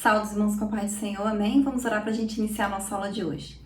Saúde, irmãos, com a paz do Senhor, amém? Vamos orar para a gente iniciar a nossa aula de hoje.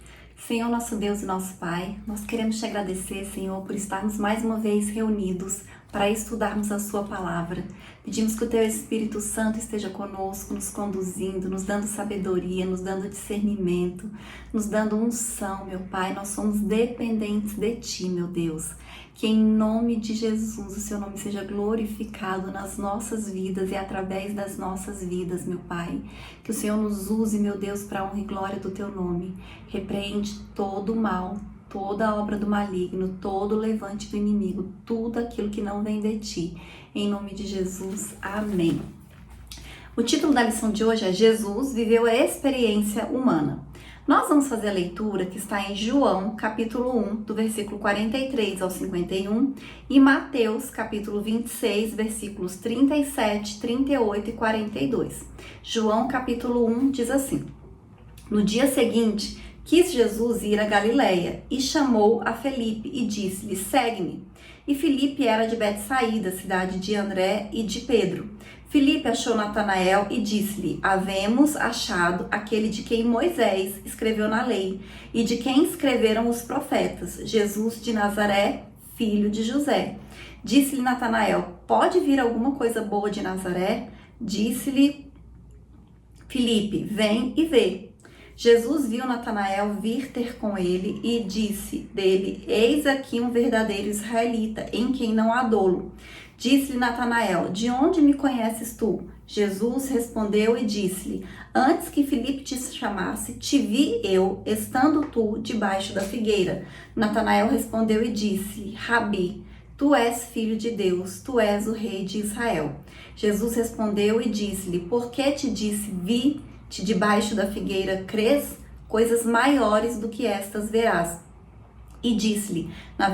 Senhor, nosso Deus e nosso Pai, nós queremos te agradecer, Senhor, por estarmos mais uma vez reunidos para estudarmos a Sua Palavra. Pedimos que o Teu Espírito Santo esteja conosco, nos conduzindo, nos dando sabedoria, nos dando discernimento, nos dando unção, meu Pai. Nós somos dependentes de Ti, meu Deus. Que em nome de Jesus o Seu nome seja glorificado nas nossas vidas e através das nossas vidas, meu Pai. Que o Senhor nos use, meu Deus, para a honra e glória do Teu nome. Repreende todo o mal, toda a obra do maligno, todo o levante do inimigo, tudo aquilo que não vem de Ti. Em nome de Jesus, amém. O título da lição de hoje é Jesus viveu a experiência humana. Nós vamos fazer a leitura que está em João, capítulo 1, do versículo 43 ao 51, e Mateus, capítulo 26, versículos 37, 38 e 42. João, capítulo 1, diz assim: No dia seguinte, quis Jesus ir a Galiléia e chamou a Felipe e disse-lhe: Segue-me. E Felipe era de Betsaída, cidade de André e de Pedro. Filipe achou Natanael e disse-lhe: Havemos achado aquele de quem Moisés escreveu na lei e de quem escreveram os profetas, Jesus de Nazaré, filho de José. Disse-lhe Natanael: Pode vir alguma coisa boa de Nazaré? Disse-lhe Filipe: Vem e vê. Jesus viu Natanael vir ter com ele e disse dele: Eis aqui um verdadeiro israelita, em quem não há dolo. Disse-lhe Natanael: De onde me conheces tu? Jesus respondeu e disse-lhe: Antes que Filipe te chamasse, te vi eu, estando tu debaixo da figueira. Natanael respondeu e disse-lhe: Rabi, tu és filho de Deus, tu és o rei de Israel. Jesus respondeu e disse-lhe: Por que te disse, vi-te debaixo da figueira, crês? Coisas maiores do que estas verás. E disse-lhe: na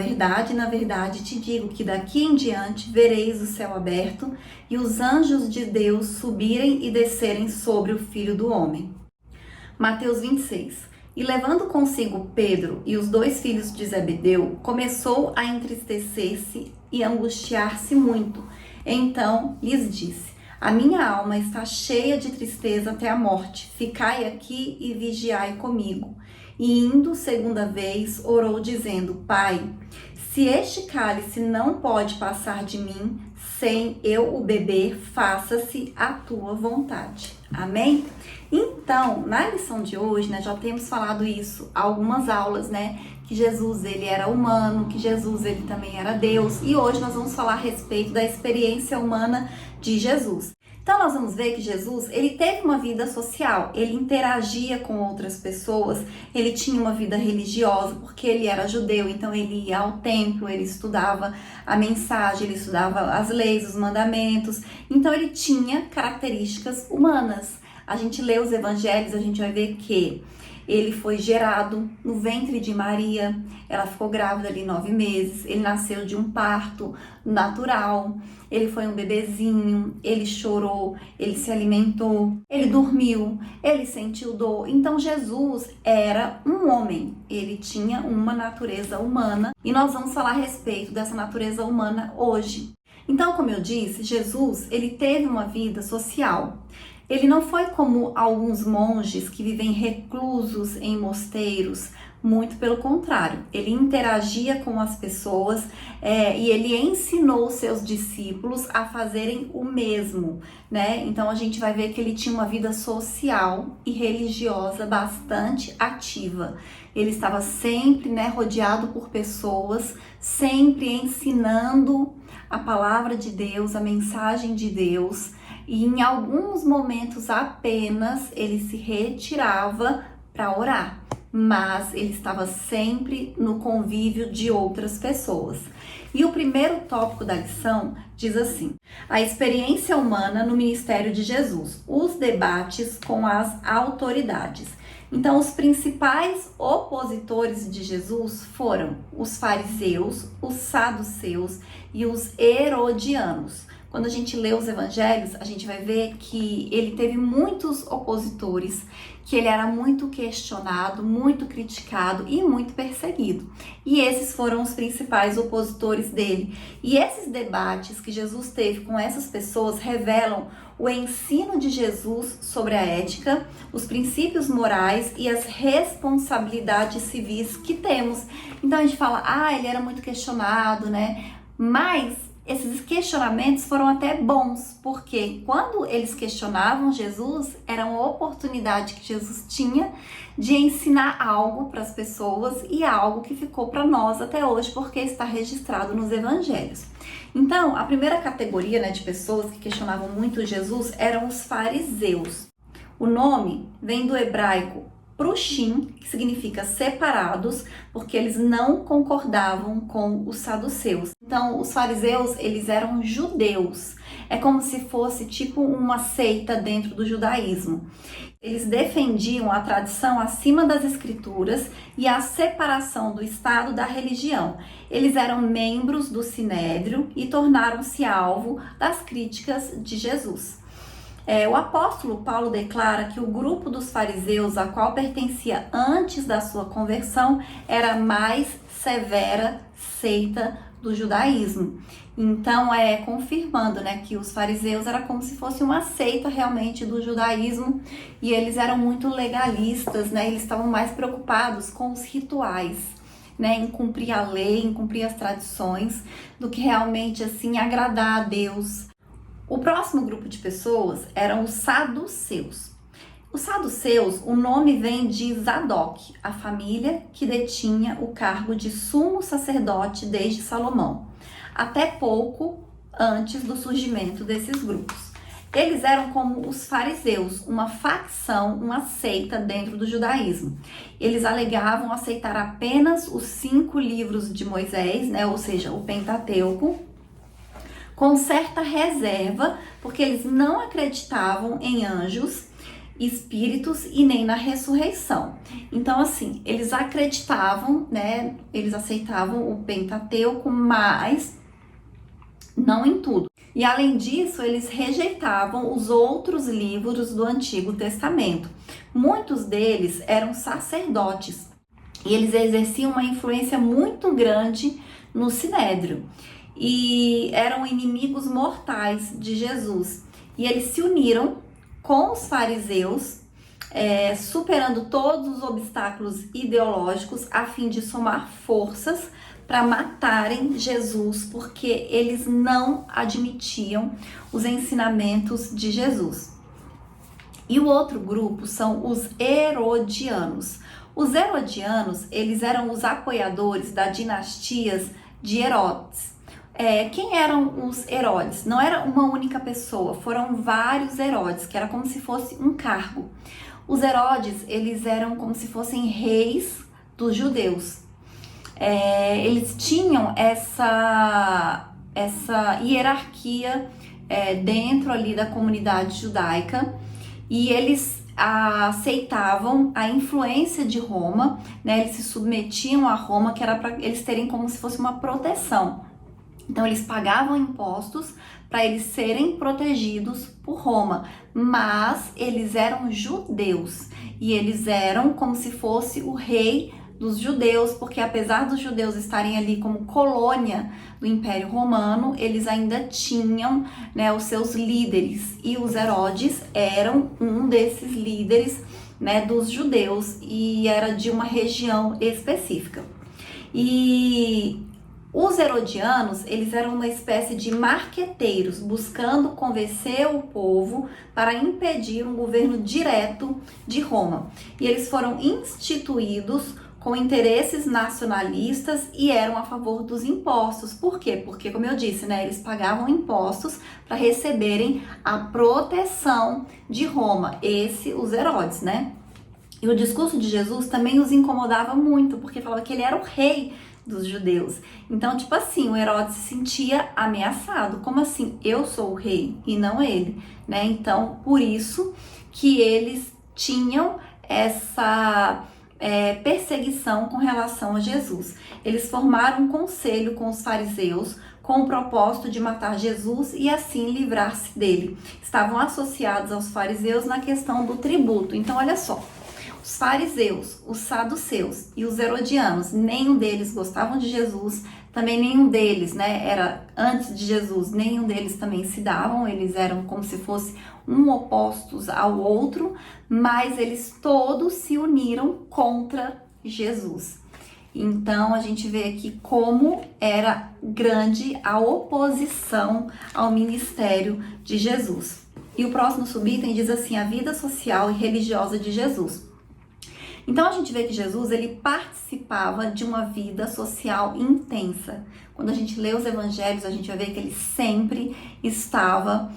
verdade te digo que daqui em diante vereis o céu aberto e os anjos de Deus subirem e descerem sobre o Filho do Homem. Mateus 26. E levando consigo Pedro e os dois filhos de Zebedeu, começou a entristecer-se e angustiar-se muito. Então lhes disse: A minha alma está cheia de tristeza até a morte. Ficai aqui e vigiai comigo. E indo segunda vez, orou dizendo: Pai, se este cálice não pode passar de mim, sem eu o beber, faça-se a tua vontade. Amém? Então, na lição de hoje, já temos falado isso, algumas aulas, que Jesus, ele era humano, que Jesus, ele também era Deus. E hoje nós vamos falar a respeito da experiência humana de Jesus. Então, nós vamos ver que Jesus, ele teve uma vida social, ele interagia com outras pessoas, ele tinha uma vida religiosa, porque ele era judeu, então ele ia ao templo, ele estudava a mensagem, ele estudava as leis, os mandamentos, então ele tinha características humanas. A gente lê os evangelhos, a gente vai ver que ele foi gerado no ventre de Maria, ela ficou grávida ali 9 meses, ele nasceu de um parto natural, ele foi um bebezinho, ele chorou, ele se alimentou, ele dormiu, ele sentiu dor. Então Jesus era um homem, ele tinha uma natureza humana e nós vamos falar a respeito dessa natureza humana hoje. Então, como eu disse, Jesus, ele teve uma vida social. Ele não foi como alguns monges que vivem reclusos em mosteiros, muito pelo contrário. Ele interagia com as pessoas e ele ensinou seus discípulos a fazerem o mesmo, Então a gente vai ver que ele tinha uma vida social e religiosa bastante ativa. Ele estava sempre, rodeado por pessoas, sempre ensinando a palavra de Deus, a mensagem de Deus. E em alguns momentos apenas ele se retirava para orar, mas ele estava sempre no convívio de outras pessoas. E o primeiro tópico da lição diz assim: a experiência humana no ministério de Jesus, os debates com as autoridades. Então, os principais opositores de Jesus foram os fariseus, os saduceus e os herodianos. Quando a gente lê os evangelhos, a gente vai ver que ele teve muitos opositores, que ele era muito questionado, muito criticado e muito perseguido. E esses foram os principais opositores dele. E esses debates que Jesus teve com essas pessoas revelam o ensino de Jesus sobre a ética, os princípios morais e as responsabilidades civis que temos. Então a gente fala, ele era muito questionado, né? Mas esses questionamentos foram até bons, porque quando eles questionavam Jesus, era uma oportunidade que Jesus tinha de ensinar algo para as pessoas e algo que ficou para nós até hoje, porque está registrado nos evangelhos. Então, a primeira categoria, né, de pessoas que questionavam muito Jesus eram os fariseus. O nome vem do hebraico prushim, que significa separados, porque eles não concordavam com os saduceus. Então, os fariseus, eles eram judeus. É como se fosse tipo uma seita dentro do judaísmo. Eles defendiam a tradição acima das escrituras e a separação do Estado da religião. Eles eram membros do Sinédrio e tornaram-se alvo das críticas de Jesus. O apóstolo Paulo declara que o grupo dos fariseus, a qual pertencia antes da sua conversão, era a mais severa seita do judaísmo. Então, confirmando, né, que os fariseus era como se fosse uma seita realmente do judaísmo, e eles eram muito legalistas, né, eles estavam mais preocupados com os rituais, né, em cumprir a lei, em cumprir as tradições, do que realmente, assim, agradar a Deus. O próximo grupo de pessoas eram os saduceus. Os saduceus, o nome vem de Zadok, a família que detinha o cargo de sumo sacerdote desde Salomão, até pouco antes do surgimento desses grupos. Eles eram como os fariseus, uma facção, uma seita dentro do judaísmo. Eles alegavam aceitar apenas os 5 livros de Moisés, né, ou seja, o Pentateuco, com certa reserva, porque eles não acreditavam em anjos, espíritos e nem na ressurreição. Então, assim, eles acreditavam, né? Eles aceitavam o Pentateuco, mas não em tudo. E além disso, eles rejeitavam os outros livros do Antigo Testamento. Muitos deles eram sacerdotes e eles exerciam uma influência muito grande no Sinédrio e eram inimigos mortais de Jesus. E eles se uniram com os fariseus, superando todos os obstáculos ideológicos a fim de somar forças para matarem Jesus, porque eles não admitiam os ensinamentos de Jesus. E o outro grupo são os herodianos. Os herodianos, eles eram os apoiadores das dinastias de Herodes. Quem eram os Herodes? Não era uma única pessoa, foram vários Herodes, que era como se fosse um cargo. Os Herodes, eles eram como se fossem reis dos judeus. Eles tinham essa hierarquia dentro ali da comunidade judaica, e eles aceitavam a influência de Roma, né? Eles se submetiam a Roma, que era para eles terem como se fosse uma proteção. Então, eles pagavam impostos para eles serem protegidos por Roma, mas eles eram judeus e eles eram como se fosse o rei dos judeus, porque apesar dos judeus estarem ali como colônia do Império Romano, eles ainda tinham, né, os seus líderes, e os Herodes eram um desses líderes, né, dos judeus, e era de uma região específica. E os herodianos, eles eram uma espécie de marqueteiros, buscando convencer o povo para impedir um governo direto de Roma. E eles foram instituídos com interesses nacionalistas e eram a favor dos impostos. Por quê? Porque, como eu disse, né, eles pagavam impostos para receberem a proteção de Roma, os Herodes, né? E o discurso de Jesus também os incomodava muito, porque falava que ele era o rei dos judeus. Então, tipo assim, o Herodes se sentia ameaçado. Como assim? Eu sou o rei e não ele, né? Então, por isso que eles tinham essa perseguição com relação a Jesus. Eles formaram um conselho com os fariseus, com o propósito de matar Jesus e assim livrar-se dele. Estavam associados aos fariseus na questão do tributo. Então, olha só. Os fariseus, os saduceus e os herodianos, nenhum deles gostavam de Jesus, também nenhum deles, era antes de Jesus, nenhum deles também se davam, eles eram como se fossem opostos ao outro, mas eles todos se uniram contra Jesus. Então, a gente vê aqui como era grande a oposição ao ministério de Jesus. E o próximo subitem diz assim, a vida social e religiosa de Jesus. Então, a gente vê que Jesus, ele participava de uma vida social intensa. Quando a gente lê os evangelhos, a gente vai ver que ele sempre estava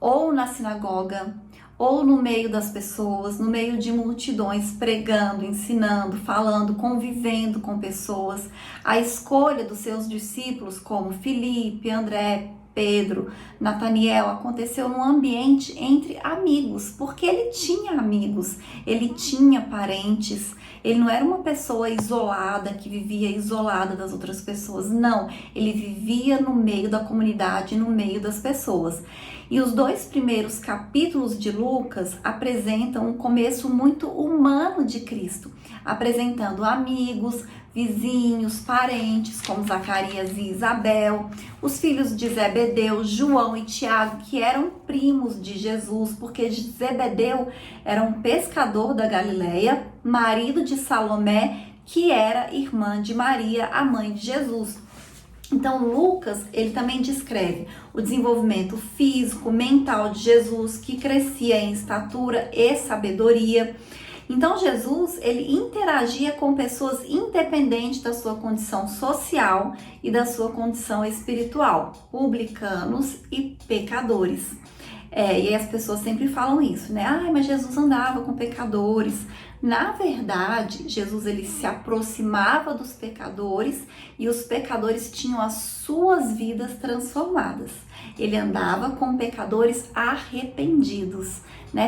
ou na sinagoga, ou no meio das pessoas, no meio de multidões, pregando, ensinando, falando, convivendo com pessoas. A escolha dos seus discípulos, como Filipe, André, Pedro, Nataniel, aconteceu num ambiente entre amigos, porque ele tinha amigos, ele tinha parentes, ele não era uma pessoa isolada, que vivia isolada das outras pessoas, não, ele vivia no meio da comunidade, no meio das pessoas. E os 2 primeiros capítulos de Lucas apresentam um começo muito humano de Cristo, apresentando amigos, vizinhos, parentes, como Zacarias e Isabel, os filhos de Zebedeu, João e Tiago, que eram primos de Jesus, porque Zebedeu era um pescador da Galileia, marido de Salomé, que era irmã de Maria, a mãe de Jesus. Então, Lucas, ele também descreve o desenvolvimento físico, mental de Jesus, que crescia em estatura e sabedoria. Então, Jesus, ele interagia com pessoas independente da sua condição social e da sua condição espiritual, publicanos e pecadores. E aí as pessoas sempre falam isso, mas Jesus andava com pecadores. Na verdade, Jesus, ele se aproximava dos pecadores e os pecadores tinham as suas vidas transformadas. Ele andava com pecadores arrependidos,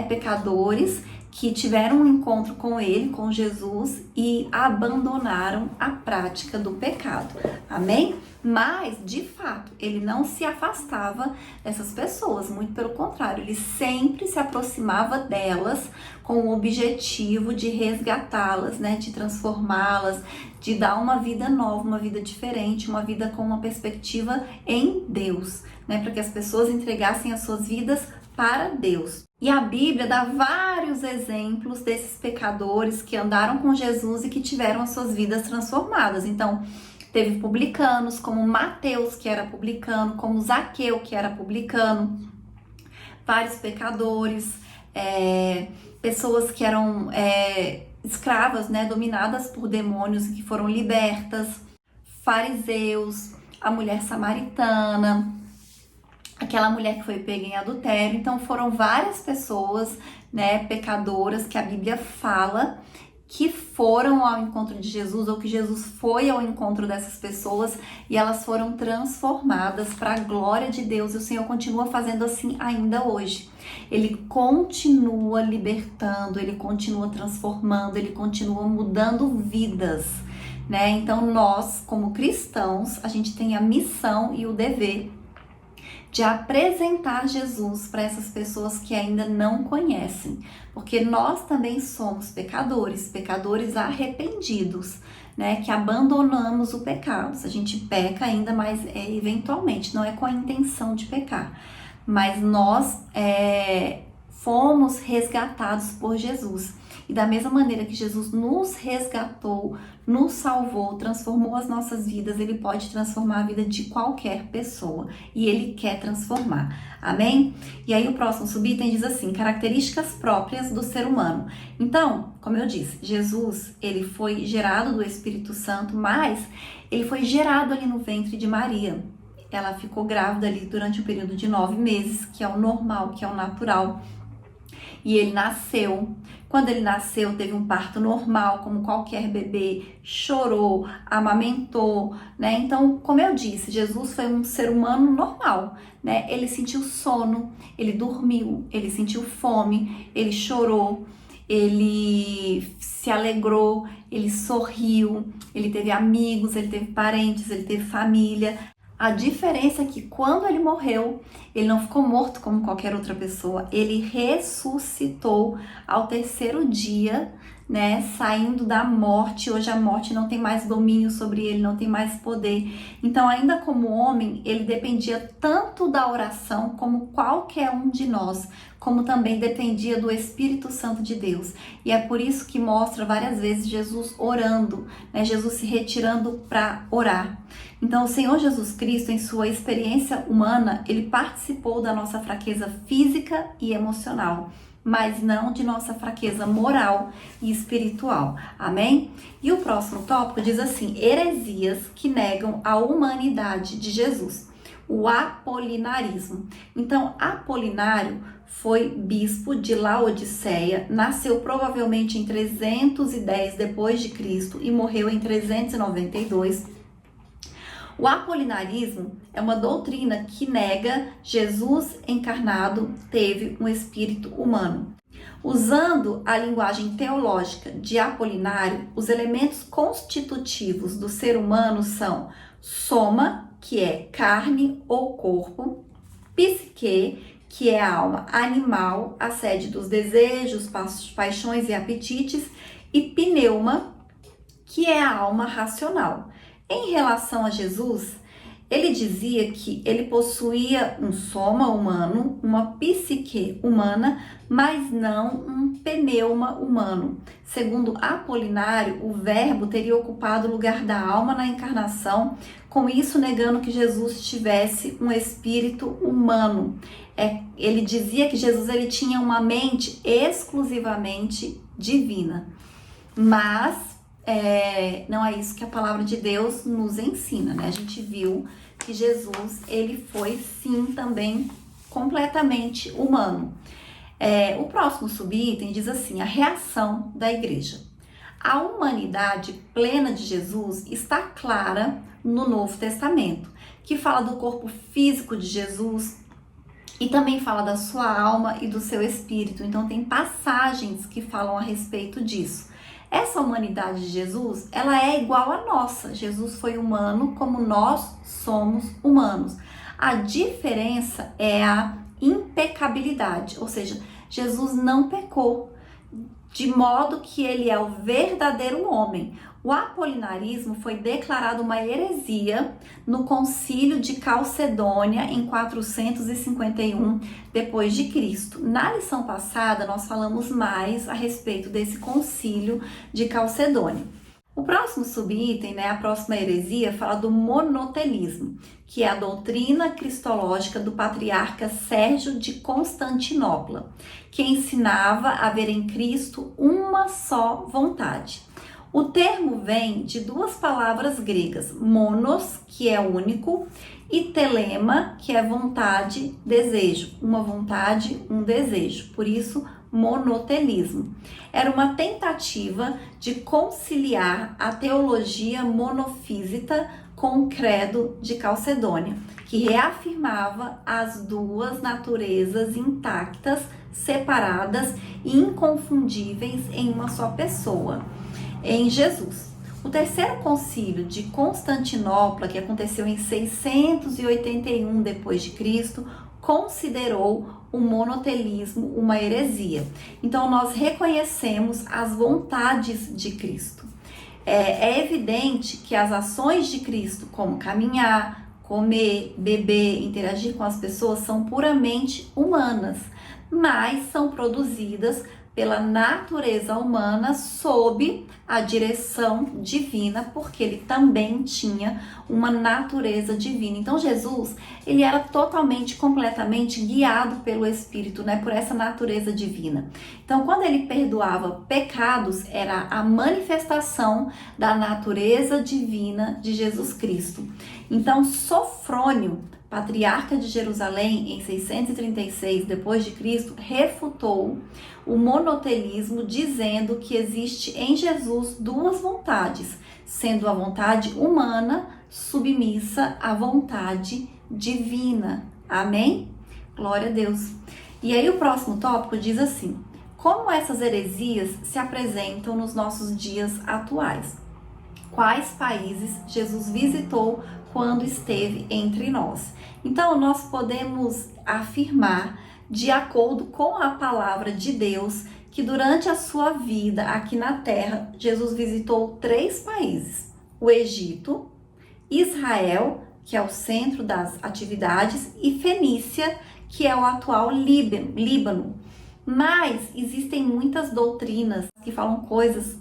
pecadores que tiveram um encontro com ele, com Jesus, e abandonaram a prática do pecado. Amém? Mas, de fato, ele não se afastava dessas pessoas, muito pelo contrário, ele sempre se aproximava delas com o objetivo de resgatá-las, de transformá-las, de dar uma vida nova, uma vida diferente, uma vida com uma perspectiva em Deus, para que as pessoas entregassem as suas vidas para Deus. E a Bíblia dá vários exemplos desses pecadores que andaram com Jesus e que tiveram as suas vidas transformadas. Então, teve publicanos, como Mateus, que era publicano, como Zaqueu, que era publicano, vários pecadores, pessoas que eram escravas, dominadas por demônios e que foram libertas, fariseus, a mulher samaritana, aquela mulher que foi pega em adultério. Então foram várias pessoas, pecadoras, que a Bíblia fala que foram ao encontro de Jesus, ou que Jesus foi ao encontro dessas pessoas e elas foram transformadas para a glória de Deus. E o Senhor continua fazendo assim ainda hoje. Ele continua libertando, ele continua transformando, ele continua mudando vidas, Então nós, como cristãos, a gente tem a missão e o dever de apresentar Jesus para essas pessoas que ainda não conhecem, porque nós também somos pecadores arrependidos, que abandonamos o pecado. A gente peca ainda, mas eventualmente, não é com a intenção de pecar, mas nós fomos resgatados por Jesus. E da mesma maneira que Jesus nos resgatou, nos salvou, transformou as nossas vidas, ele pode transformar a vida de qualquer pessoa. E ele quer transformar. Amém? E aí o próximo subitem diz assim, características próprias do ser humano. Então, como eu disse, Jesus, ele foi gerado do Espírito Santo, mas ele foi gerado ali no ventre de Maria. Ela ficou grávida ali durante o período de 9 meses, que é o normal, que é o natural. E ele nasceu. Quando ele nasceu, teve um parto normal, como qualquer bebê, chorou, amamentou, Então, como eu disse, Jesus foi um ser humano normal, Ele sentiu sono, ele dormiu, ele sentiu fome, ele chorou, ele se alegrou, ele sorriu, ele teve amigos, ele teve parentes, ele teve família. A diferença é que quando ele morreu, ele não ficou morto como qualquer outra pessoa, ele ressuscitou ao terceiro dia, né, saindo da morte. Hoje a morte não tem mais domínio sobre ele, não tem mais poder. Então, ainda como homem, ele dependia tanto da oração como qualquer um de nós, como também dependia do Espírito Santo de Deus. E é por isso que mostra várias vezes Jesus orando, né, Jesus se retirando para orar. Então, o Senhor Jesus Cristo, em sua experiência humana, ele participou da nossa fraqueza física e emocional, mas não de nossa fraqueza moral e espiritual. Amém? E o próximo tópico diz assim: heresias que negam a humanidade de Jesus. O apolinarismo. Então, Apolinário foi bispo de Laodiceia, nasceu provavelmente em 310 depois de Cristo e morreu em 392. O apolinarismo é uma doutrina que nega Jesus encarnado teve um espírito humano. Usando a linguagem teológica de Apolinário, os elementos constitutivos do ser humano são soma, que é carne ou corpo, psique, que é a alma animal, a sede dos desejos, paixões e apetites, e pneuma, que é a alma racional. Em relação a Jesus, ele dizia que ele possuía um soma humano, uma psique humana, mas não um pneuma humano. Segundo Apolinário, o verbo teria ocupado o lugar da alma na encarnação, com isso negando que Jesus tivesse um espírito humano. Ele dizia que Jesus ele tinha uma mente exclusivamente divina, mas não é isso que a palavra de Deus nos ensina, né? A gente viu que Jesus, ele foi sim também completamente humano. O próximo subitem diz assim: a reação da igreja. A humanidade plena de Jesus está clara no Novo Testamento, que fala do corpo físico de Jesus e também fala da sua alma e do seu espírito. Então tem passagens que falam a respeito disso. Essa humanidade de Jesus, ela é igual à nossa. Jesus foi humano como nós somos humanos. A diferença é a impecabilidade, ou seja, Jesus não pecou, de modo que ele é o verdadeiro homem. O apolinarismo foi declarado uma heresia no Concílio de Calcedônia em 451 depois de Cristo. Na lição passada nós falamos mais a respeito desse Concílio de Calcedônia. O próximo subitem, a próxima heresia, fala do monotelismo, que é a doutrina cristológica do patriarca Sérgio de Constantinopla, que ensinava a ver em Cristo uma só vontade. O termo vem de duas palavras gregas, monos, que é único, e telema, que é vontade, desejo. Uma vontade, um desejo. Por isso, monotelismo. Era uma tentativa de conciliar a teologia monofísica com o credo de Calcedônia, que reafirmava as duas naturezas intactas, separadas e inconfundíveis em uma só pessoa, em Jesus. O terceiro concílio de Constantinopla, que aconteceu em 681 depois de Cristo, considerou o monotelismo uma heresia. Então nós reconhecemos as vontades de Cristo. É evidente que as ações de Cristo, como caminhar, comer, beber, interagir com as pessoas, são puramente humanas, mas são produzidas pela natureza humana sob a direção divina, porque ele também tinha uma natureza divina. Então Jesus, ele era totalmente, completamente guiado pelo Espírito, por essa natureza divina. Então quando ele perdoava pecados, era a manifestação da natureza divina de Jesus Cristo. Então Sofrônio, patriarca de Jerusalém, em 636 depois de Cristo, refutou o monotelismo, dizendo que existe em Jesus duas vontades, sendo a vontade humana submissa à vontade divina. Amém? Glória a Deus. E aí o próximo tópico diz assim: como essas heresias se apresentam nos nossos dias atuais. Quais países Jesus visitou quando esteve entre nós? Então, nós podemos afirmar, de acordo com a palavra de Deus, que durante a sua vida aqui na Terra, Jesus visitou 3 países: o Egito, Israel, que é o centro das atividades, e Fenícia, que é o atual Líbano. Mas existem muitas doutrinas que falam coisas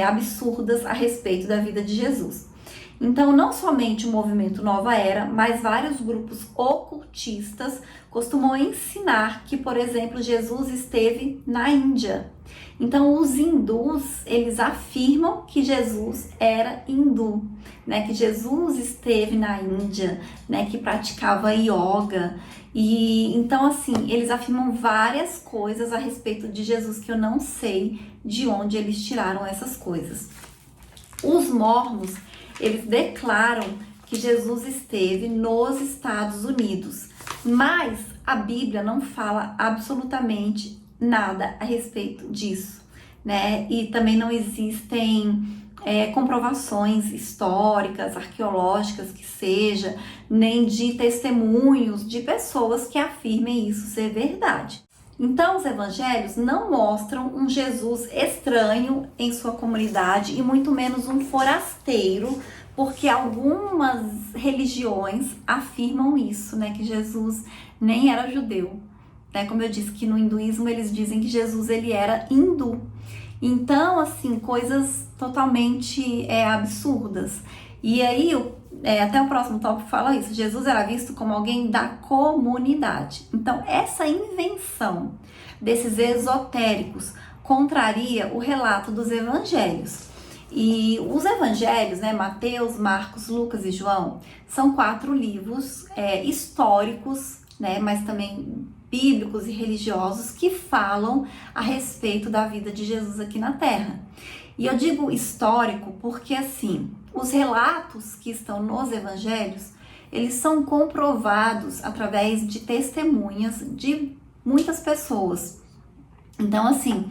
absurdas a respeito da vida de Jesus. Então, não somente o movimento Nova Era, mas vários grupos ocultistas costumam ensinar que, por exemplo, Jesus esteve na Índia. Então, os hindus, eles afirmam que Jesus era hindu, né? Que Jesus esteve na Índia, né? Que praticava yoga. E então, assim, eles afirmam várias coisas a respeito de Jesus que eu não sei de onde eles tiraram essas coisas. Os mormons, eles declaram que Jesus esteve nos Estados Unidos, mas a Bíblia não fala absolutamente nada a respeito disso, né? E também não existem comprovações históricas, arqueológicas que seja, nem de testemunhos de pessoas que afirmem isso ser verdade. Então, os evangelhos não mostram um Jesus estranho em sua comunidade e muito menos um forasteiro, porque algumas religiões afirmam isso, né, que Jesus nem era judeu, né? Como eu disse, que no hinduísmo eles dizem que Jesus ele era hindu. Então, assim, coisas totalmente absurdas. E aí, até o próximo tópico fala isso: Jesus era visto como alguém da comunidade. Então, essa invenção desses esotéricos contraria o relato dos evangelhos. E os evangelhos, né, Mateus, Marcos, Lucas e João, são 4 livros históricos, né, mas também bíblicos e religiosos que falam a respeito da vida de Jesus aqui na Terra. E eu digo histórico porque, assim, os relatos que estão nos evangelhos, eles são comprovados através de testemunhas de muitas pessoas. Então, assim,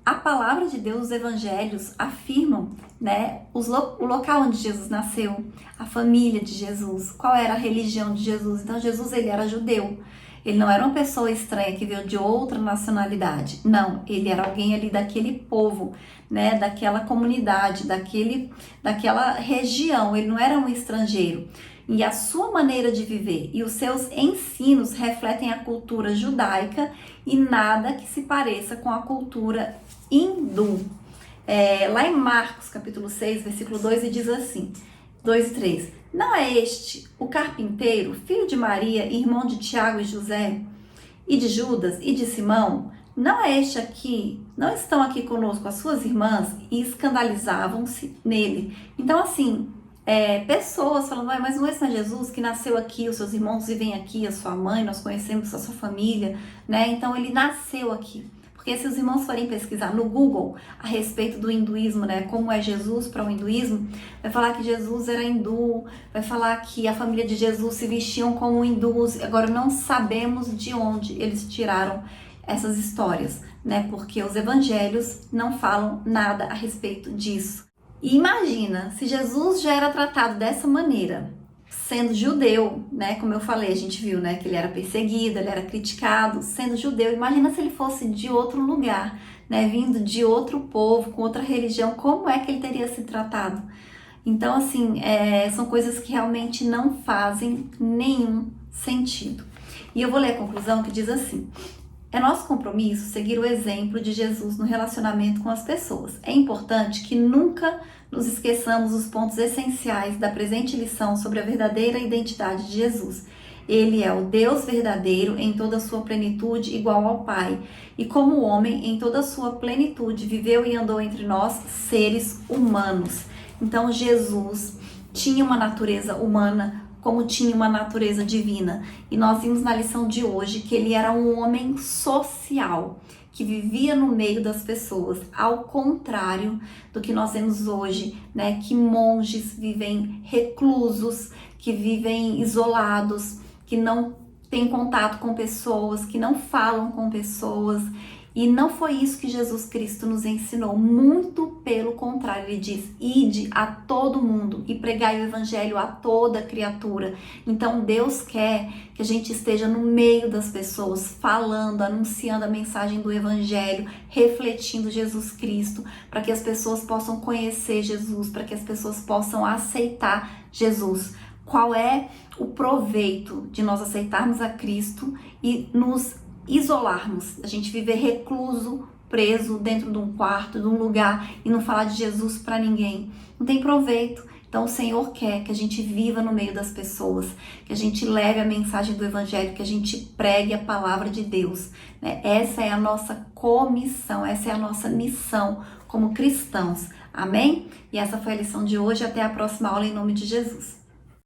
a palavra de Deus, os evangelhos afirmam, né, o local onde Jesus nasceu, a família de Jesus, qual era a religião de Jesus. Então, Jesus, ele era judeu. Ele não era uma pessoa estranha que veio de outra nacionalidade. Não, ele era alguém ali daquele povo, né, daquela comunidade, daquela região. Ele não era um estrangeiro. E a sua maneira de viver e os seus ensinos refletem a cultura judaica e nada que se pareça com a cultura hindu. Lá em Marcos, capítulo 6, versículo 2, e diz assim, 2 e 3. Não é este o carpinteiro, filho de Maria, irmão de Tiago e José, e de Judas e de Simão? Não é este aqui, não estão aqui conosco as suas irmãs? E escandalizavam-se nele. Então, assim, pessoas falando, mas não é esse Jesus que nasceu aqui, os seus irmãos vivem aqui, a sua mãe, nós conhecemos a sua família, né? Então, ele nasceu aqui. Porque se os irmãos forem pesquisar no Google a respeito do hinduísmo, né, como é Jesus para o hinduísmo, vai falar que Jesus era hindu, vai falar que a família de Jesus se vestiam como hindus. Agora, não sabemos de onde eles tiraram essas histórias, né, porque os evangelhos não falam nada a respeito disso. E imagina, se Jesus já era tratado dessa maneira, sendo judeu, né, como eu falei, a gente viu, né, que ele era perseguido, ele era criticado, sendo judeu. Imagina se ele fosse de outro lugar, né, vindo de outro povo, com outra religião, como é que ele teria se tratado? Então, assim, são coisas que realmente não fazem nenhum sentido. E eu vou ler a conclusão que diz assim: é nosso compromisso seguir o exemplo de Jesus no relacionamento com as pessoas. É importante que nunca nos esqueçamos os pontos essenciais da presente lição sobre a verdadeira identidade de Jesus. Ele é o Deus verdadeiro em toda a sua plenitude, igual ao Pai. E como homem, em toda a sua plenitude, viveu e andou entre nós, seres humanos. Então, Jesus tinha uma natureza humana, como tinha uma natureza divina. E nós vimos na lição de hoje que ele era um homem social, que vivia no meio das pessoas, ao contrário do que nós vemos hoje, né? Que monges vivem reclusos, que vivem isolados, que não tem contato com pessoas, que não falam com pessoas. E não foi isso que Jesus Cristo nos ensinou, muito pelo contrário, ele diz: ide a todo mundo e pregai o evangelho a toda criatura. Então Deus quer que a gente esteja no meio das pessoas, falando, anunciando a mensagem do evangelho, refletindo Jesus Cristo, para que as pessoas possam conhecer Jesus, para que as pessoas possam aceitar Jesus. Qual é o proveito de nós aceitarmos a Cristo e nos isolarmos, a gente viver recluso, preso dentro de um quarto, de um lugar e não falar de Jesus para ninguém? Não tem proveito. Então o Senhor quer que a gente viva no meio das pessoas, que a gente leve a mensagem do evangelho, que a gente pregue a palavra de Deus, né? Essa é a nossa comissão, essa é a nossa missão como cristãos. Amém? E essa foi a lição de hoje. Até a próxima aula, em nome de Jesus.